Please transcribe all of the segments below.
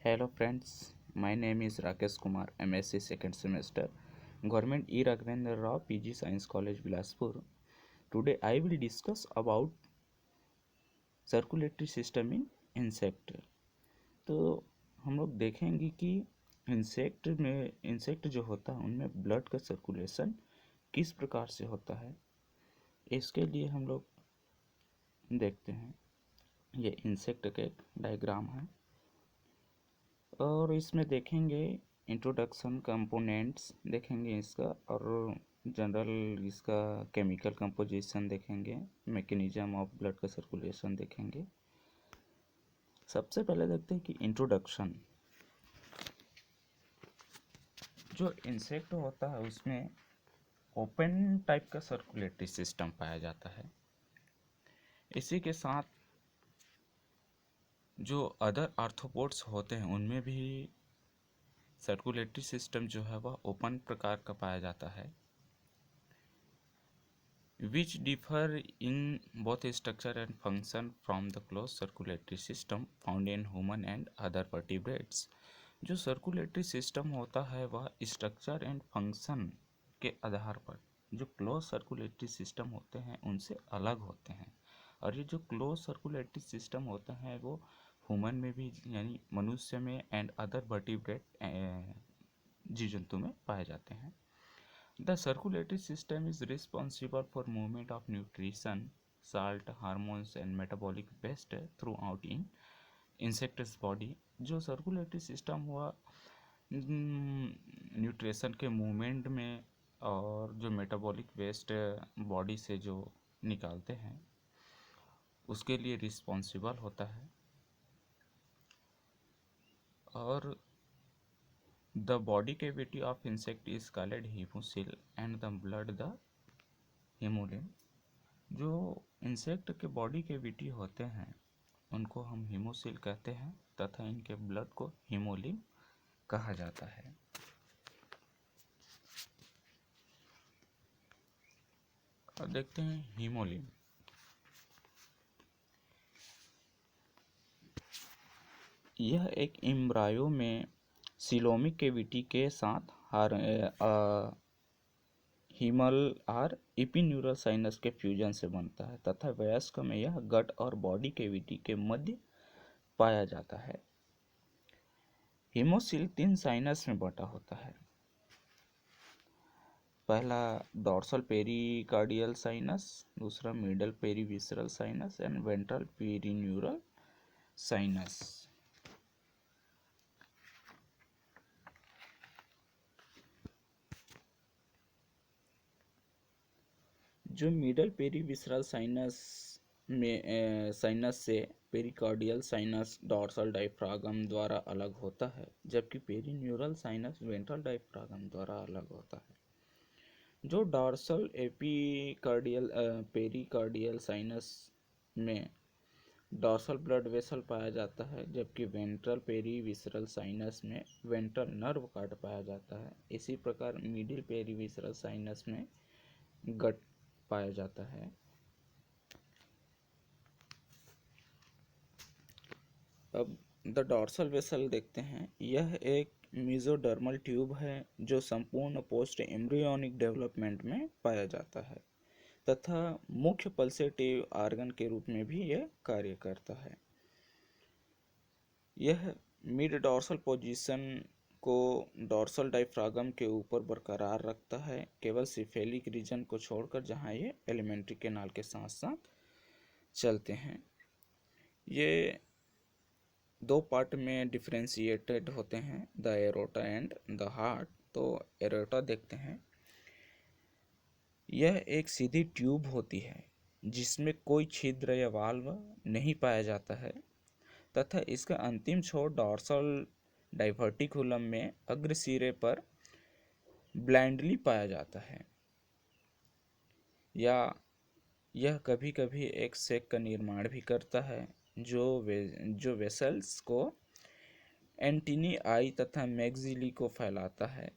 Hello friends, my name is Rakesh Kumar, MSc second semester, Government E. Raghavendra Rao PG Science College Bilaspur. Today I will discuss about circulatory system in insect. तो हम लोग देखेंगे कि insect जो होता है उनमें blood का सर्कुलेशन किस प्रकार से होता है। इसके लिए हम लोग देखते हैं, ये इंसेक्ट का एक डायग्राम है और इसमें देखेंगे इंट्रोडक्शन, कंपोनेंट्स देखेंगे इसका, और जनरल इसका केमिकल कंपोजिशन देखेंगे, मैकेनिज्म ऑफ ब्लड का सर्कुलेशन देखेंगे। सबसे पहले देखते हैं कि इंट्रोडक्शन। जो इंसेक्ट होता है उसमें ओपन टाइप का सर्कुलेटरी सिस्टम पाया जाता है। इसी के साथ जो अदर आर्थ्रोपोड्स होते हैं उनमें भी सर्कुलेटरी सिस्टम जो है वह ओपन प्रकार का पाया जाता है, which differ in both structure and function from the closed circulatory system found in human and other vertebrates। जो सर्कुलेटरी सिस्टम होता है वह स्ट्रक्चर एंड फंक्शन के आधार पर जो क्लोज सर्कुलेटरी सिस्टम होते हैं उनसे अलग होते हैं, और ये जो क्लोज सर्कुलेटरी सिस्टम होते हैं वो ह्यूमन में भी यानी मनुष्य में एंड अदर वर्टिब्रेट जीव जंतु में पाए जाते हैं। The circulatory system is responsible for movement of nutrition, salt, hormones and metabolic waste throughout in insect's body। जो सर्कुलेटरी सिस्टम हुआ न्यूट्रिशन के मूवमेंट में और जो मेटाबॉलिक वेस्ट बॉडी से जो निकालते हैं उसके लिए रिस्पॉन्सिबल होता है। और the body cavity of insect is called hemocoel and the blood the hemolymph। जो इंसेक्ट के बॉडी कैविटी होते हैं उनको हम हीमोसिल कहते हैं तथा इनके ब्लड को हीमोलिम्फ कहा जाता है। और देखते हैं हीमोलिम्फ। यह एक एम्ब्रायो में सिलोमिक कैविटी के साथ हीमल और इपिन्यूरल साइनस के फ्यूजन से बनता है तथा वयस्क में यह गट और बॉडी कैविटी के मध्य पाया जाता है। हीमोसिल 3 साइनस में बटा होता है। पहला डॉर्सल पेरिकार्डियल साइनस, दूसरा middle perivisceral sinus and ventral perineural sinus. जो मिडल पेरीविसरल साइनस में साइनस से पेरिकार्डियल साइनस डॉर्सल डायफ्रागम द्वारा अलग होता है, जबकि पेरिन्यूरल साइनस वेंट्रल डायफ्रागम द्वारा अलग होता है। जो डॉर्सल एपिकार्डियल पेरिकार्डियल साइनस में डॉर्सल ब्लड वेसल पाया जाता है, जबकि वेंट्रल पेरीविसरल साइनस में वेंट्रल नर्व कार्ड पाया जाता है। इसी प्रकार मिडिल पेरीविसरल साइनस में गट पाया जाता है। अब द डॉर्सल वेसल देखते हैं। यह एक मेसोडर्मल ट्यूब है जो संपूर्ण पोस्ट एम्ब्रियोनिक डेवलपमेंट में पाया जाता है तथा मुख्य पल्सेटिव ऑर्गन के रूप में भी यह कार्य करता है। यह मिड डॉर्सल पोजीशन को डॉर्सल डायफ्रागम के ऊपर बरकरार रखता है, केवल सिफेलिक रीजन को छोड़कर जहां ये एलिमेंट्री कैनाल के साथ साथ चलते हैं। ये दो पार्ट में डिफ्रेंशिएटेड होते हैं, the aorta and the heart. तो एरोटा देखते हैं। यह एक सीधी ट्यूब होती है जिसमें कोई छिद्र या वाल्व नहीं पाया जाता है तथा इसका अंतिम छोर डॉर्सल डाइवर्टिकुलम में अग्रसिरे पर ब्लाइंडली पाया जाता है, या यह कभी कभी एक सेक का निर्माण भी करता है जो वेसल्स को एंटीनी आई तथा मैग्जिली को फैलाता है।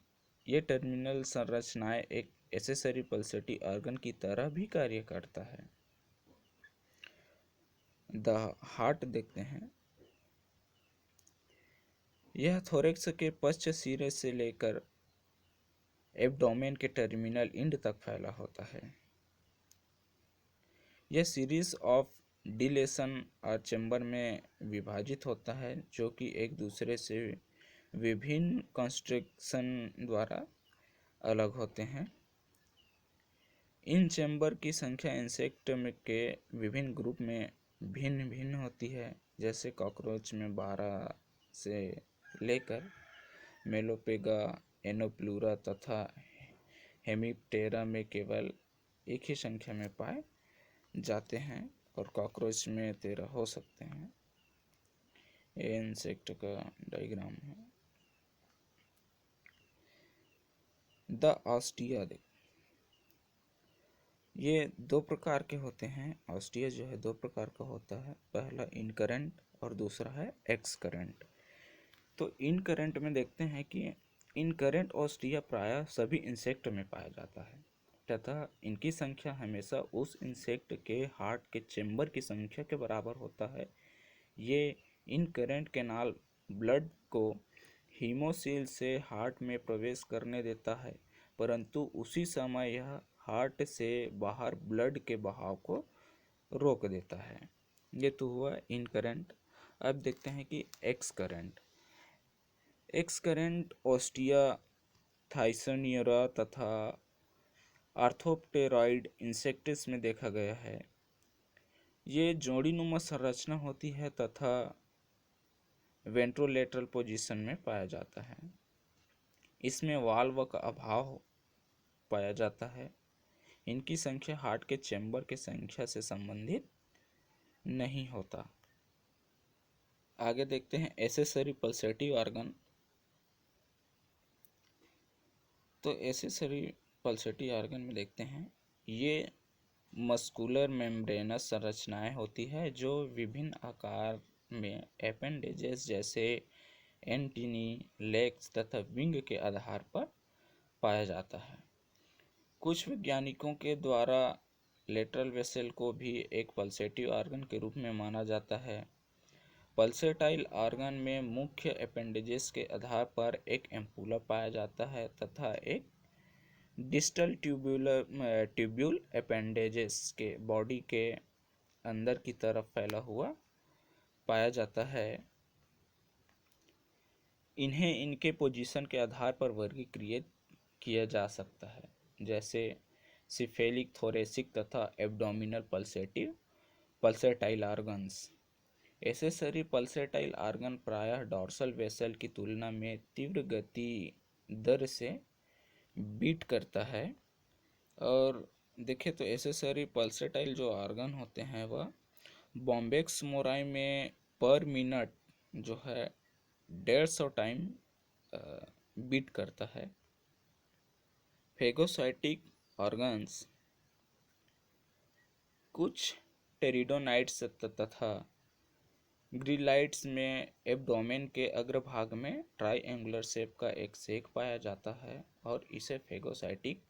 ये टर्मिनल संरचनाएं एक एसेसरी पल्सेटी ऑर्गन की तरह भी कार्य करता है। द हार्ट देखते हैं। यह थोरेक्स के पश्च सिरे से लेकर एब्डोमेन के टर्मिनल इंड तक फैला होता है। यह सीरीज ऑफ डिलेशन और चैम्बर में विभाजित होता है, जो कि एक दूसरे से विभिन्न कंस्ट्रक्शन द्वारा अलग होते हैं। इन चैम्बर की संख्या इंसेक्ट में के विभिन्न ग्रुप में भिन्न भिन्न होती है, जैसे कॉकरोच में 12 से लेकर मेलोपेगा, एनोप्लूरा तथा हेमिप्टेरा में केवल एक ही संख्या में पाए जाते हैं, और कॉकरोच में 13 हो सकते हैं। ये इंसेक्ट का डायग्राम है। द ऑस्टिया ये दो प्रकार के होते हैं। ऑस्टिया जो है दो प्रकार का होता है, पहला इनकरेंट और दूसरा है एक्सकरेंट। तो इनकरेंट में देखते हैं कि इनकरेंट ऑस्टिया प्रायः सभी इंसेक्ट में पाया जाता है तथा इनकी संख्या हमेशा उस इंसेक्ट के हार्ट के चेंबर की संख्या के बराबर होता है। ये इनकरेंट कैनाल ब्लड को हीमोसील से हार्ट में प्रवेश करने देता है, परंतु उसी समय यह हार्ट से बाहर ब्लड के बहाव को रोक देता है। ये तो हुआ इनकरेंट। अब देखते हैं कि एक्सकरेंट। एक्सकरेंट ऑस्टिया, थाइसनियरा तथा आर्थोप्टेरॉइड इंसेक्ट्स में देखा गया है। ये जोड़ीनुमा संरचना होती है तथा वेंट्रोलेटरल पोजीशन में पाया जाता है। इसमें वाल्व का अभाव पाया जाता है। इनकी संख्या हार्ट के चैम्बर के संख्या से संबंधित नहीं होता। आगे देखते हैं एसेसरी पल्सेटिव ऑर्गन। तो एसेसरी पल्सेटिव ऑर्गन में देखते हैं ये मस्कुलर मेम्ब्रेनस संरचनाएं होती है जो विभिन्न आकार में एपेंडेजेस जैसे एंटीनी, लेग्स तथा विंग के आधार पर पाया जाता है। कुछ वैज्ञानिकों के द्वारा लेटरल वेसल को भी एक पल्सेटिव ऑर्गन के रूप में माना जाता है। पल्सेटाइल ऑर्गन में मुख्य एपेंडेजेस के आधार पर एक एम्पुला पाया जाता है तथा एक डिस्टल ट्यूब्यूल एपेंडेजेस के बॉडी के अंदर की तरफ फैला हुआ पाया जाता है। इन्हें इनके पोजीशन के आधार पर वर्गीकृत किया जा सकता है, जैसे सिफेलिक, थोरेसिक तथा abdominal pulsatile organs. Accessory pulsatile organ प्रायः डॉर्सल वेसल की तुलना में तीव्र गति दर से बीट करता है। और देखें तो एसेसरी पल्सेटाइल जो ऑर्गन होते हैं वह बॉम्बेक्स मोराई में पर मिनट जो है 150 टाइम बीट करता है। फेगोसाइटिक ऑर्गन्स कुछ टेरिडोनाइट्स तथा ग्रिलाइट्स में एब्डोमेन के अग्रभाग में ट्राइएंगुलर शेप का एक सेक पाया जाता है और इसे फेगोसाइटिक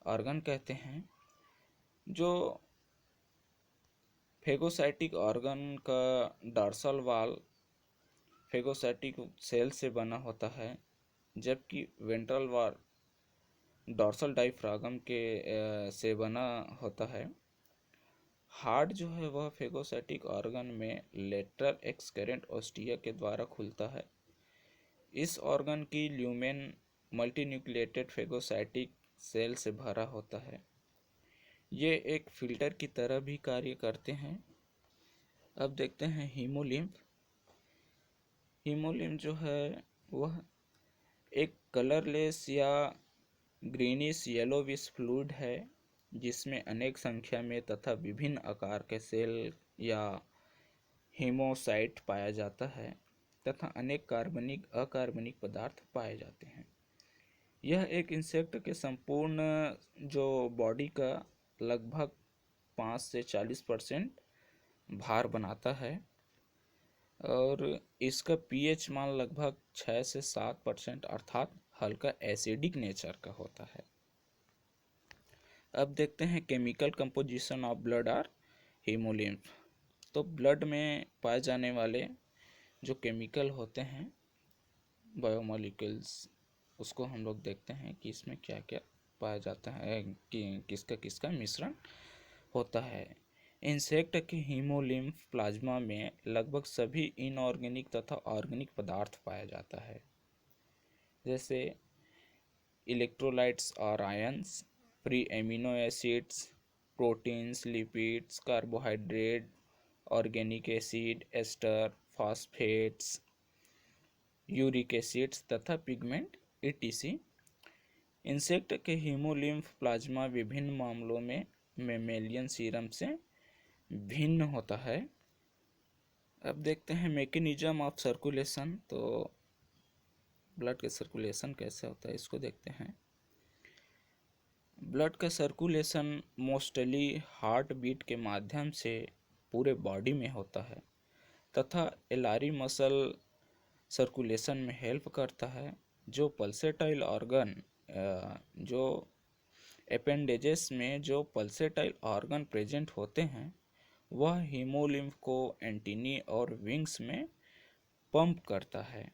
ऑर्गन कहते हैं। जो फेगोसाइटिक ऑर्गन का डॉर्सल वॉल फेगोसाइटिक सेल से बना होता है, जबकि वेंट्रल वॉल डॉर्सल डाइफ्रागम के से बना होता है। हार्ट जो है वह फेगोसाइटिक ऑर्गन में लेटरल एक्सकरेंट ऑस्टिया के द्वारा खुलता है। इस ऑर्गन की ल्यूमेन मल्टीन्यूक्लिएटेड फेगोसाइटिक सेल से भरा होता है। ये एक फिल्टर की तरह भी कार्य करते हैं। अब देखते हैं हीमोलिम्फ। हीमोलिम्फ जो है वह एक कलरलेस या ग्रीनिश येलोविश फ्लूइड है जिसमें अनेक संख्या में तथा विभिन्न आकार के सेल या हीमोसाइट पाया जाता है तथा अनेक कार्बनिक अकार्बनिक पदार्थ पाए जाते हैं। यह एक इंसेक्ट के संपूर्ण जो बॉडी का लगभग 5 से 40% भार बनाता है और इसका पीएच मान लगभग 6 से 7% अर्थात हल्का एसिडिक नेचर का होता है। अब देखते हैं केमिकल कंपोजिशन ऑफ ब्लड और हीमोलिम्फ। तो ब्लड में पाए जाने वाले जो केमिकल होते हैं बायोमोलिक्यूल्स, उसको हम लोग देखते हैं कि इसमें क्या क्या पाया जाता है, कि किसका किसका मिश्रण होता है। इंसेक्ट के हीमोलिम्फ प्लाज्मा में लगभग सभी इनऑर्गेनिक तथा ऑर्गेनिक पदार्थ पाया जाता है, जैसे इलेक्ट्रोलाइट्स और ions, free amino acids, proteins, lipids, carbohydrate, organic acid, ester, phosphates, uric acids तथा पिगमेंट etc। इंसेक्ट के हीमोलिम्फ प्लाज्मा विभिन्न मामलों में मेमेलियन सीरम से भिन्न होता है। अब देखते हैं मैकेनिज्म ऑफ सर्कुलेशन। तो ब्लड का सर्कुलेशन कैसे होता है इसको देखते हैं। ब्लड का सर्कुलेशन मोस्टली हार्ट बीट के माध्यम से पूरे बॉडी में होता है तथा एलारी मसल सर्कुलेशन में हेल्प करता है। जो पल्सेटाइल ऑर्गन जो अपेंडेजेस में जो पल्सेटाइल ऑर्गन प्रेजेंट होते हैं वह हीमोलिम्फ को एंटीनी और विंग्स में पंप करता है।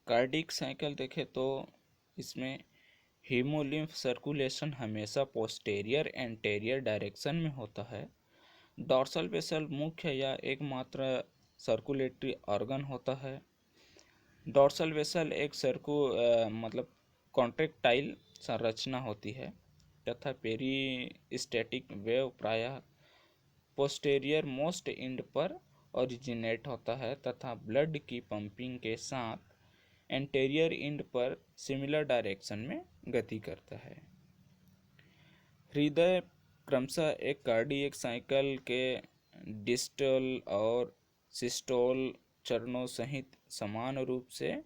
कार्डिक साइकिल देखें तो इसमें हीमोलिम्फ सर्कुलेशन हमेशा पोस्टेरियर एंटेरियर डायरेक्शन में होता है। डॉर्सल वेसल मुख्य या एकमात्र सर्कुलेटरी ऑर्गन होता है। डॉर्सल वेसल एक मतलब कॉन्ट्रैक्टाइल संरचना होती है तथा पेरिस्टेटिक वेव प्रायः पोस्टेरियर मोस्ट एंड पर ओरिजिनेट होता है तथा ब्लड की पंपिंग के साथ एंटेरियर एंड पर सिमिलर डायरेक्शन में गति करता है। हृदय क्रमशः एक कार्डियक साइकिल के डिस्टल और सिस्टोल चरणों सहित समान रूप से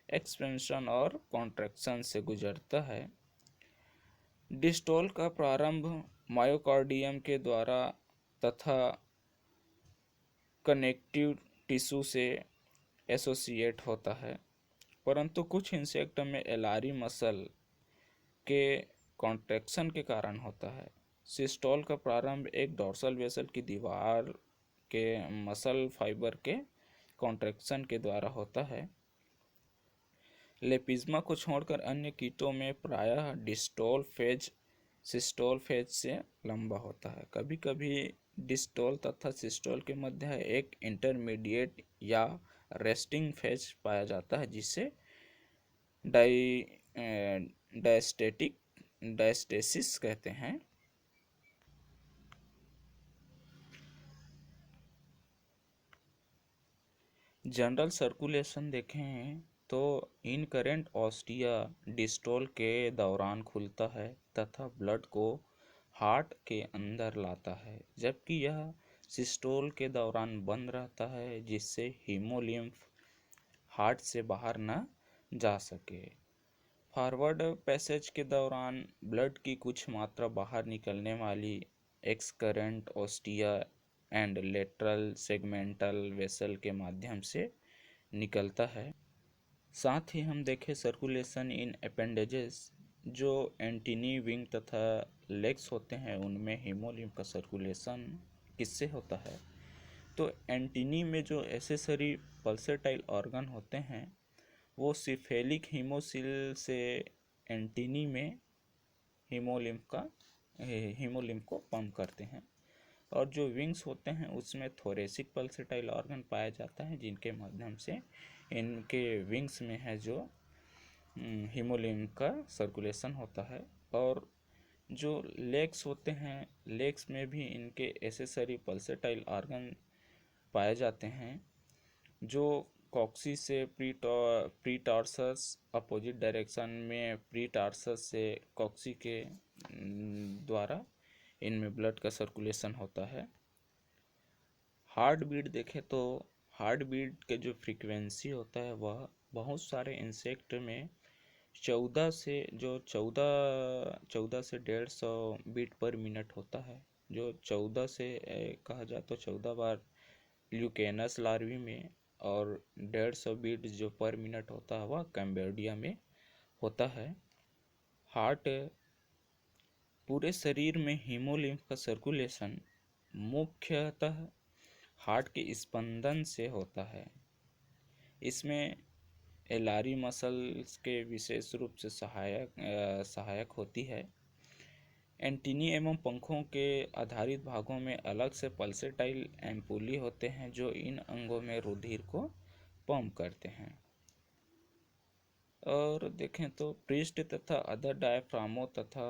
एक्सपेंशन और कॉन्ट्रैक्शन से गुजरता है। डिस्टोल का प्रारंभ मायोकार्डियम के द्वारा तथा कनेक्टिव टिश्यू से एसोसिएट होता है, परंतु कुछ इंसेक्ट में एलारी मसल के कॉन्ट्रैक्शन के कारण होता है। सिस्टोल का प्रारंभ एक डोर्सल वेसल की दीवार के मसल फाइबर के कॉन्ट्रैक्शन के द्वारा होता है। लेपिज्मा को छोड़कर अन्य कीटों में प्रायः डिस्टोल फेज सिस्टोल फेज से लंबा होता है। कभी कभी डिस्टोल तथा सिस्टोल के मध्य एक इंटरमीडिएट या रेस्टिंग फेज पाया जाता है जिसे डायस्टेसिस कहते हैं। जनरल सर्कुलेशन देखें तो इनकरेंट ऑस्टिया डिस्टोल के दौरान खुलता है तथा ब्लड को हार्ट के अंदर लाता है, जबकि यह सिस्टोल के दौरान बंद रहता है जिससे हीमोलिम्फ हार्ट से बाहर न जा सके। फॉरवर्ड पैसेज के दौरान ब्लड की कुछ मात्रा बाहर निकलने वाली excurrent ostia and lateral segmental vessel के माध्यम से निकलता है। साथ ही हम देखें सर्कुलेशन इन अपेंडेजेस, जो एंटीनी विंग तथा लेग्स होते हैं उनमें हीमोलिम्फ का सर्कुलेशन किससे होता है। तो एंटीनी में जो एसेसरी पल्सेटाइल ऑर्गन होते हैं वो सिफेलिक हीमोसिल से एंटीनी में हीमोलिम्फ को पंप करते हैं, और जो विंग्स होते हैं उसमें थोरेसिक पल्सेटाइल ऑर्गन पाया जाता है जिनके माध्यम से इनके विंग्स में है जो हीमोलिम्फ का सर्कुलेशन होता है। और जो लेग्स होते हैं, लेग्स में भी इनके एसेसरी पल्सेटाइल ऑर्गन पाए जाते हैं जो कॉक्सी से प्रीटार्सस अपोजिट डायरेक्शन में प्रीटार्सस से कॉक्सी के द्वारा इनमें ब्लड का सर्कुलेशन होता है। हार्ट बीट देखें तो हार्ट बीट के जो फ्रीक्वेंसी होता है वह बहुत सारे इंसेक्ट में 14 से 150 बीट पर मिनट होता है। जो 14 से कहा जाए तो 14 बार ल्यूकेनस लार्वी में, और 150 बीट जो पर मिनट होता है वह कैम्बोडिया में होता है। हार्ट पूरे शरीर में हीमोलिम्फ का सर्कुलेशन मुख्यतः हार्ट के स्पंदन से होता है। इसमें एलारी मसल्स के विशेष रूप से सहायक होती है। एंटीनी एवं पंखों के आधारित भागों में अलग से पल्सेटाइल एम्पुली होते हैं जो इन अंगों में रुधिर को पंप करते हैं। और देखें तो पृष्ठ तथा अधर डायफ्रामों तथा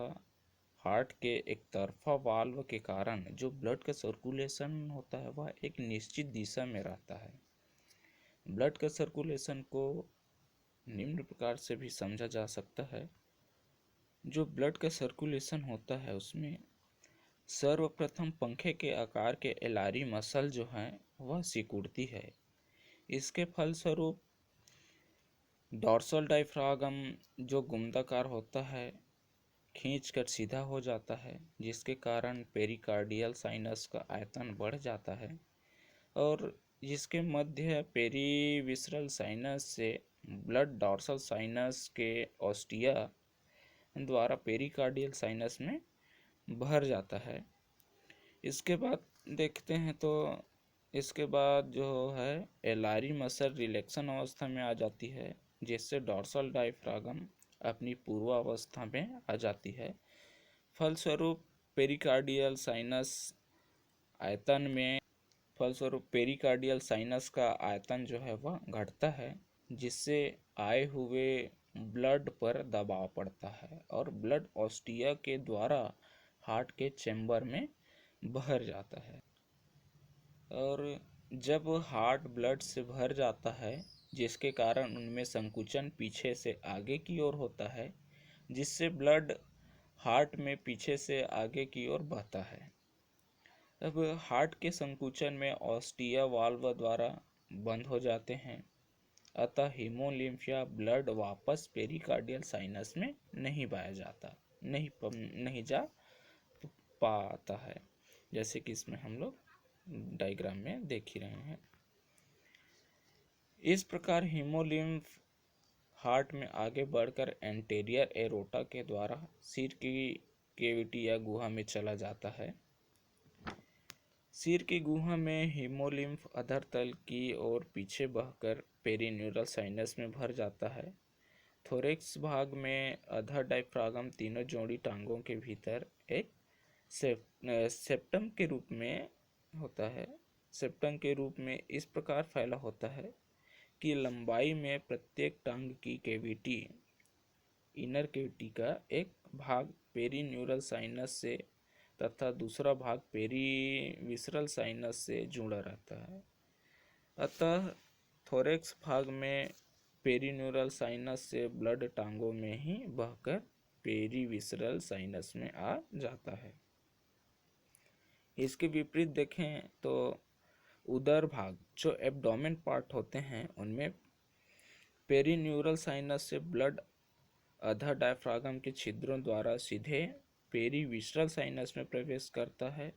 हार्ट के एक तरफा वाल्व के कारण जो ब्लड का सर्कुलेशन होता है वह एक निश्चित दिशा में रहता है। ब्लड का सर्कुलेशन को निम्न प्रकार से भी समझा जा सकता है। जो ब्लड का सर्कुलेशन होता है उसमें सर्वप्रथम पंखे के आकार के एलारी मसल जो है वह सिकुड़ती है। इसके फलस्वरूप डॉर्सल डायफ्रागम जो गुंदाकार होता है खींचकर सीधा हो जाता है, जिसके कारण पेरिकार्डियल साइनस का आयतन बढ़ जाता है और जिसके मध्य पेरीविसरल साइनस से ब्लड डॉर्सल साइनस के ऑस्टिया द्वारा पेरिकार्डियल साइनस में भर जाता है। इसके बाद देखते हैं तो इसके बाद जो है एलारी मसल रिलैक्सन अवस्था में आ जाती है, जिससे डॉर्सल डायफ्रागम अपनी पूर्वावस्था में आ जाती है। फलस्वरूप पेरिकार्डियल साइनस आयतन में पेरिकार्डियल साइनस का आयतन जो है वह घटता है, जिससे आए हुए ब्लड पर दबाव पड़ता है और ब्लड ऑस्टिया के द्वारा हार्ट के चैम्बर में भर जाता है। और जब हार्ट ब्लड से भर जाता है जिसके कारण उनमें संकुचन पीछे से आगे की ओर होता है, जिससे ब्लड हार्ट में पीछे से आगे की ओर बहता है। अब हार्ट के संकुचन में ऑस्टिया वाल्व द्वारा बंद हो जाते हैं, अतः हीमोलिम्फ या ब्लड वापस पेरिकार्डियल साइनस में नहीं पाया जाता, नहीं जा पाता है, जैसे कि इसमें हम लोग डायग्राम में देख ही रहे हैं। इस प्रकार हीमोलिम्फ हार्ट में आगे बढ़कर एंटेरियर एरोटा के द्वारा सिर की कैविटी या गुहा में चला जाता है। सिर की गुहा में हीमोलिम्फ अधर तल की ओर पीछे बहकर पेरिन्यूरल साइनस में भर जाता है। थोरेक्स भाग में अधर डायफ्रागम तीनों जोड़ी टांगों के भीतर एक सेप्टम के रूप में होता है। सेप्टम के रूप में इस प्रकार फैला होता है कि लंबाई में प्रत्येक टांग की कैविटी इनर कैविटी का एक भाग पेरिन्यूरल साइनस से तथा दूसरा भाग पेरीविसरल साइनस से जुड़ा रहता है। अतः थोरेक्स भाग में पेरिन्यूरल साइनस से ब्लड टांगों में ही बहकर पेरीविसरल साइनस में आ जाता है। इसके विपरीत देखें तो उदर भाग जो एब्डोमेन पार्ट होते हैं उनमें पेरिन्यूरल साइनस से ब्लड अधर डायफ्रागम के छिद्रों द्वारा सीधे पेरीविसरल साइनस में प्रवेश करता है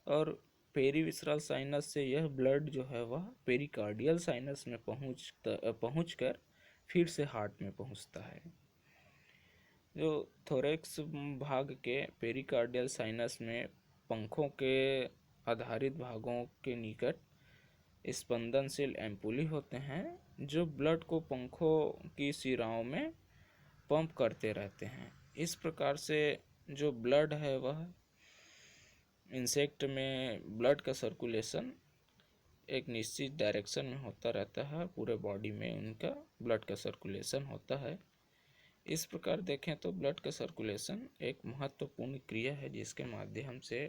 और पेरीविसरल साइनस से यह ब्लड जो है वह पेरिकार्डियल साइनस में पहुंचकर फिर से हार्ट में पहुंचता है। जो थोरेक्स भाग के पेरिकार्डियल साइनस में पंखों के आधारित भागों के निकट स्पंदनशील एम्पुली होते हैं जो ब्लड को पंखों की शिराओं में पंप करते रहते हैं। इस प्रकार से जो ब्लड है वह इंसेक्ट में ब्लड का सर्कुलेशन एक निश्चित डायरेक्शन में होता रहता है, पूरे बॉडी में उनका ब्लड का सर्कुलेशन होता है। इस प्रकार देखें तो ब्लड का सर्कुलेशन एक महत्वपूर्ण क्रिया है जिसके माध्यम से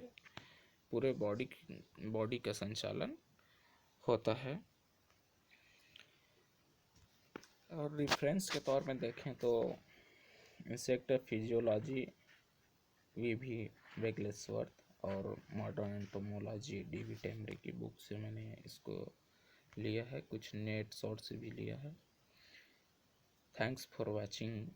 पूरे बॉडी का संचालन होता है। और रेफरेंस के तौर में देखें तो इंसेक्ट फिजियोलॉजी वी वेगलेसवर्थ और मॉडर्न एंटोमोलॉजी डी.वी. टेमरे की बुक से मैंने इसको लिया है, कुछ नेट सोर्स से भी लिया है। Thanks for watching.